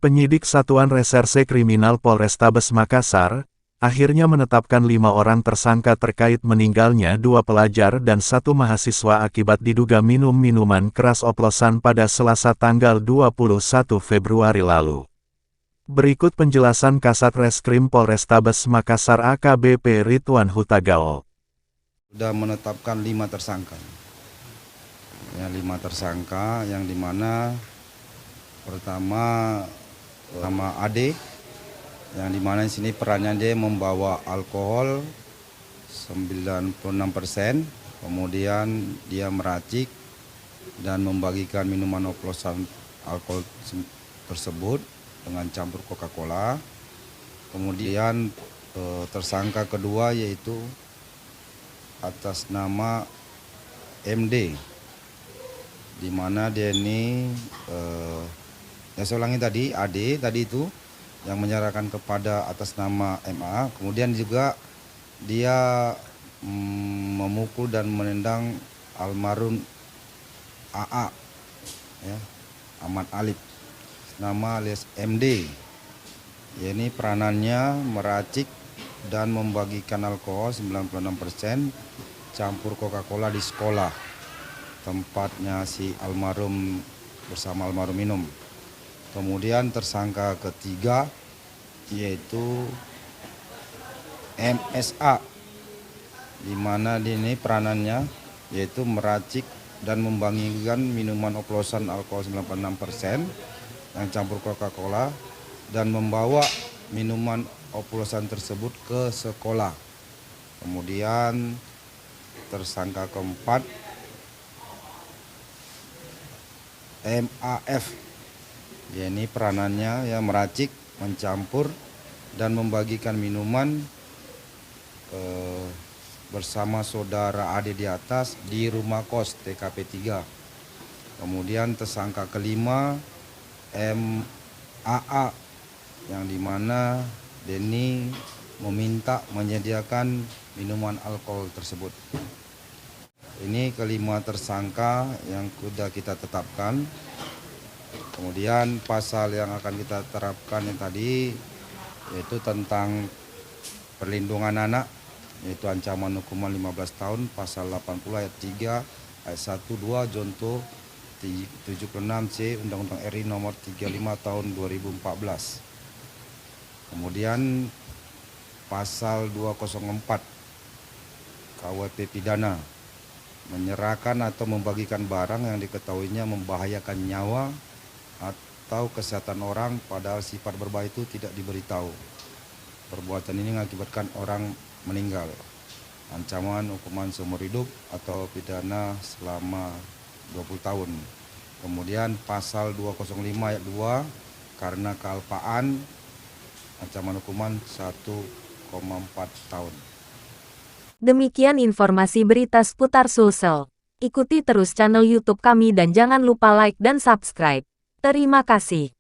Penyidik Satuan Reserse Kriminal Polrestabes Makassar, akhirnya menetapkan 5 orang tersangka terkait meninggalnya 2 pelajar dan 1 mahasiswa akibat diduga minum minuman keras oplosan pada Selasa tanggal 21 Februari lalu. Berikut penjelasan Kasat Reskrim Polrestabes Makassar AKBP Ridwan Hutagaol. Sudah menetapkan 5 tersangka. Ya, 5 tersangka yang dimana pertama nama Ade, yang dimana di sini perannya dia membawa alkohol 96%, kemudian dia meracik dan membagikan minuman oplosan alkohol tersebut dengan campur Coca-Cola. Kemudian tersangka kedua yaitu atas nama MD, di mana dia ini saya ulangi tadi, AD tadi itu yang menyerahkan kepada atas nama MA. Kemudian juga dia memukul dan menendang almarhum AA, ya, Ahmad Alif, nama alias MD. Ya, ini peranannya meracik dan membagikan alkohol 96% campur Coca-Cola di sekolah tempatnya si almarhum bersama almarhum minum. Kemudian tersangka ketiga yaitu MSA, di mana ini peranannya yaitu meracik dan membagikan minuman oplosan alkohol 96% yang campur Coca-Cola dan membawa minuman oplosan tersebut ke sekolah. Kemudian tersangka keempat MAF, ya, ini peranannya ya meracik, mencampur dan membagikan minuman bersama saudara Ade di atas di rumah kos TKP 3. Kemudian tersangka kelima MAA, yang dimana Denny meminta menyediakan minuman alkohol tersebut. Ini kelima tersangka yang sudah kita tetapkan. Kemudian pasal yang akan kita terapkan yang tadi yaitu tentang perlindungan anak, yaitu ancaman hukuman 15 tahun, pasal 80 ayat 3 ayat 1 2 Jonto 76C Undang-Undang RI nomor 35 tahun 2014. Kemudian pasal 204 KUHP pidana, menyerahkan atau membagikan barang yang diketahuinya membahayakan nyawa atau kesehatan orang padahal sifat berbahaya itu tidak diberitahu. Perbuatan ini mengakibatkan orang meninggal. Ancaman hukuman seumur hidup atau pidana selama 20 tahun. Kemudian pasal 205 ayat 2 karena kealpaan, ancaman hukuman 1,4 tahun. Demikian informasi berita seputar Sulsel. Ikuti terus channel YouTube kami dan jangan lupa like dan subscribe. Terima kasih.